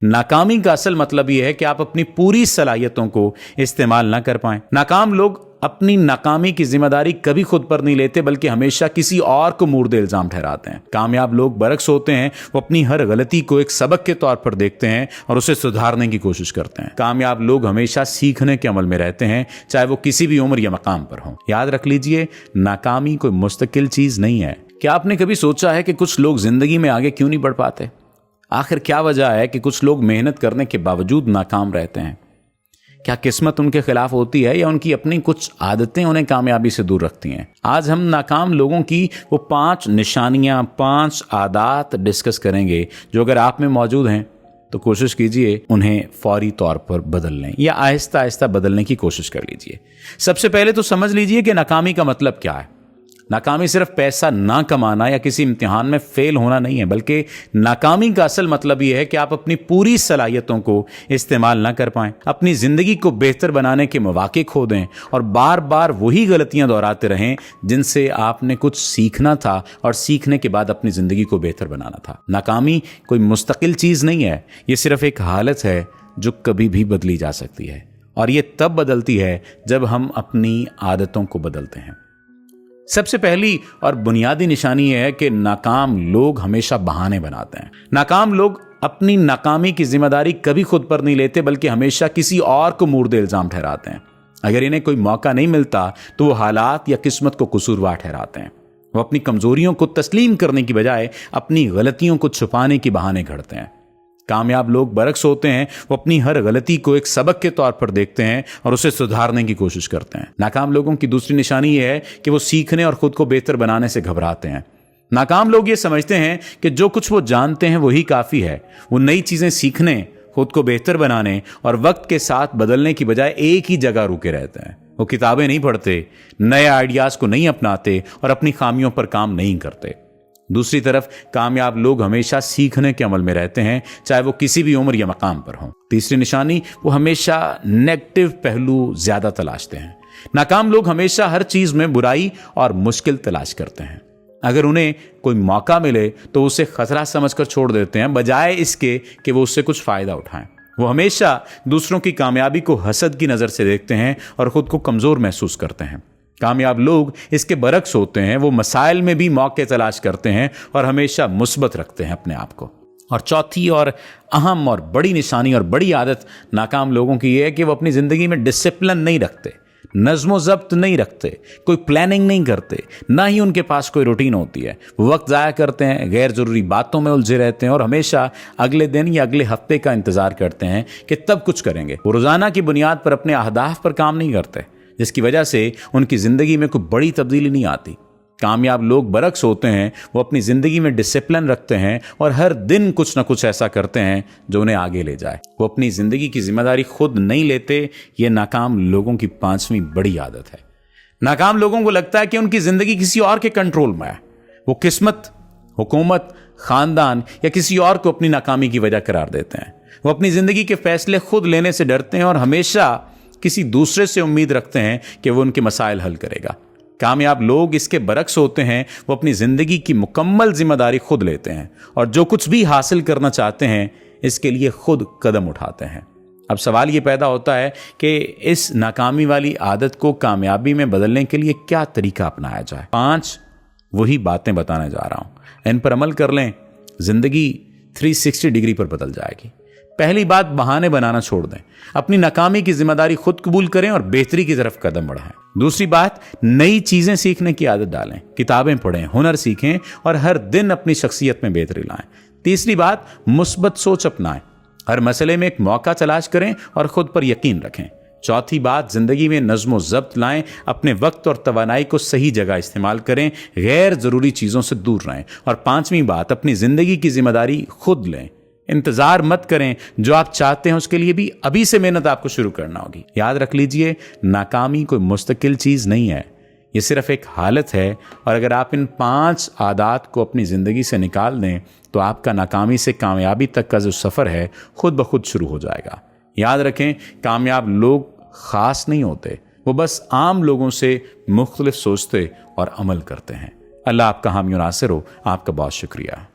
नाकामी का असल मतलब यह है कि आप अपनी पूरी सलाहियतों को इस्तेमाल ना कर पाएं। नाकाम लोग अपनी नाकामी की जिम्मेदारी कभी खुद पर नहीं लेते, बल्कि हमेशा किसी और को मुर्दे इल्जाम ठहराते हैं। कामयाब लोग बरक्स होते हैं, वो अपनी हर गलती को एक सबक के तौर पर देखते हैं और उसे सुधारने की कोशिश करते हैं। कामयाब लोग हमेशा सीखने के अमल में रहते हैं, चाहे वो किसी भी उम्र या मकाम पर हो। याद रख लीजिए, नाकामी कोई मुस्तकिल चीज नहीं है। क्या आपने कभी सोचा है कि कुछ लोग जिंदगी में आगे क्यों नहीं बढ़ पाते? आखिर क्या वजह है कि कुछ लोग मेहनत करने के बावजूद नाकाम रहते हैं? क्या किस्मत उनके खिलाफ होती है या उनकी अपनी कुछ आदतें उन्हें कामयाबी से दूर रखती हैं? आज हम नाकाम लोगों की वो 5 निशानियां, 5 आदत डिस्कस करेंगे जो अगर आप में मौजूद हैं तो कोशिश कीजिए उन्हें फौरी तौर पर बदल लें या आहिस्ता आहिस्ता बदलने की कोशिश कर लीजिए। सबसे पहले तो समझ लीजिए कि नाकामी का मतलब क्या है। नाकामी सिर्फ पैसा ना कमाना या किसी इम्तिहान में फेल होना नहीं है, बल्कि नाकामी का असल मतलब यह है कि आप अपनी पूरी सलाहियतों को इस्तेमाल ना कर पाएं, अपनी जिंदगी को बेहतर बनाने के मौके खो दें और बार बार वही गलतियां दोहराते रहें जिनसे आपने कुछ सीखना था और सीखने के बाद अपनी जिंदगी को बेहतर बनाना था। नाकामी कोई मुस्तकिल चीज नहीं है, ये सिर्फ एक हालत है जो कभी भी बदली जा सकती है, और ये तब बदलती है जब हम अपनी आदतों को बदलते हैं। सबसे पहली और बुनियादी निशानी यह है कि नाकाम लोग हमेशा बहाने बनाते हैं। नाकाम लोग अपनी नाकामी की जिम्मेदारी कभी खुद पर नहीं लेते, बल्कि हमेशा किसी और को मुर्दे इल्जाम ठहराते हैं। अगर इन्हें कोई मौका नहीं मिलता तो वो हालात या किस्मत को कसूरवार ठहराते हैं। वो अपनी कमजोरियों को तस्लीम करने की बजाय अपनी गलतियों को छुपाने के बहाने घड़ते हैं। कामयाब लोग बरक्स होते हैं, वो अपनी हर गलती को एक सबक के तौर पर देखते हैं और उसे सुधारने की कोशिश करते हैं। नाकाम लोगों की दूसरी निशानी यह है कि वो सीखने और खुद को बेहतर बनाने से घबराते हैं। नाकाम लोग ये समझते हैं कि जो कुछ वो जानते हैं वही काफी है। वो नई चीजें सीखने, खुद को बेहतर बनाने और वक्त के साथ बदलने की बजाय एक ही जगह रुके रहते हैं। वो किताबें नहीं पढ़ते, नए आइडियाज को नहीं अपनाते और अपनी खामियों पर काम नहीं करते। दूसरी तरफ कामयाब लोग हमेशा सीखने के अमल में रहते हैं, चाहे वो किसी भी उम्र या मकाम पर हो। तीसरी निशानी, वो हमेशा नेगेटिव पहलू ज्यादा तलाशते हैं। नाकाम लोग हमेशा हर चीज में बुराई और मुश्किल तलाश करते हैं। अगर उन्हें कोई मौका मिले तो उसे खतरा समझकर छोड़ देते हैं, बजाय इसके कि वो उससे कुछ फायदा उठाएं। वो हमेशा दूसरों की कामयाबी को हसद की नजर से देखते हैं और खुद को कमजोर महसूस करते हैं। कामयाब लोग इसके बरक्स होते हैं, वो मसाइल में भी मौके तलाश करते हैं और हमेशा मुस्बत रखते हैं अपने आप को। और चौथी और अहम और बड़ी निशानी और बड़ी आदत नाकाम लोगों की यह है कि वो अपनी जिंदगी में डिसिप्लिन नहीं रखते, नज्म ज़ब्त नहीं रखते, कोई प्लानिंग नहीं करते, ना ही उनके पास कोई रूटीन होती है। वो वक्त ज़ाया करते हैं, गैर ज़रूरी बातों में उलझे रहते हैं और हमेशा अगले दिन या अगले हफ्ते का इंतज़ार करते हैं कि तब कुछ करेंगे। वो रोज़ाना की बुनियाद पर अपने अहदाफ पर काम नहीं करते, जिसकी वजह से उनकी ज़िंदगी में कोई बड़ी तब्दीली नहीं आती। कामयाब लोग बरक्स होते हैं, वो अपनी ज़िंदगी में डिसिप्लिन रखते हैं और हर दिन कुछ ना कुछ ऐसा करते हैं जो उन्हें आगे ले जाए। वो अपनी ज़िंदगी की जिम्मेदारी खुद नहीं लेते। ये नाकाम लोगों की 5वीं बड़ी आदत है। नाकाम लोगों को लगता है कि उनकी ज़िंदगी किसी और के कंट्रोल में है। वो किस्मत, हुकूमत, ख़ानदान या किसी और को अपनी नाकामी की वजह करार देते हैं। वो अपनी ज़िंदगी के फैसले खुद लेने से डरते हैं और हमेशा किसी दूसरे से उम्मीद रखते हैं कि वो उनके मसाइल हल करेगा। कामयाब लोग इसके बरक्स होते हैं, वो अपनी ज़िंदगी की मुकम्मल जिम्मेदारी खुद लेते हैं और जो कुछ भी हासिल करना चाहते हैं इसके लिए खुद कदम उठाते हैं। अब सवाल ये पैदा होता है कि इस नाकामी वाली आदत को कामयाबी में बदलने के लिए क्या तरीका अपनाया जाए। 5 वही बातें बताने जा रहा हूं, इन पर अमल कर लें, जिंदगी 360 डिग्री पर बदल जाएगी। पहली बात, बहाने बनाना छोड़ दें। अपनी नाकामी की जिम्मेदारी खुद कबूल करें और बेहतरी की तरफ कदम बढ़ाएं। दूसरी बात, नई चीजें सीखने की आदत डालें, किताबें पढ़ें, हुनर सीखें और हर दिन अपनी शख्सियत में बेहतरी लाएं। तीसरी बात, मुस्बत सोच अपनाएं, हर मसले में एक मौका तलाश करें और खुद पर यकीन रखें। चौथी बात, जिंदगी में नज़्म व ज़ब्त लाएं, अपने वक्त और तवानाई को सही जगह इस्तेमाल करें, गैर ज़रूरी चीज़ों से दूर रहें। और 5वीं बात, अपनी ज़िंदगी की जिम्मेदारी खुद लें, इंतजार मत करें, जो आप चाहते हैं उसके लिए भी अभी से मेहनत आपको शुरू करना होगी। याद रख लीजिए, नाकामी कोई मुस्तकिल चीज़ नहीं है, ये सिर्फ एक हालत है और अगर आप इन 5 आदत को अपनी ज़िंदगी से निकाल दें तो आपका नाकामी से कामयाबी तक का जो सफ़र है खुद ब खुद शुरू हो जाएगा। याद रखें, कामयाब लोग ख़ास नहीं होते, वो बस आम लोगों से मुख्तलिफ सोचते और अमल करते हैं। अल्लाह आपका हामी और नासिर हो। आपका बहुत शुक्रिया।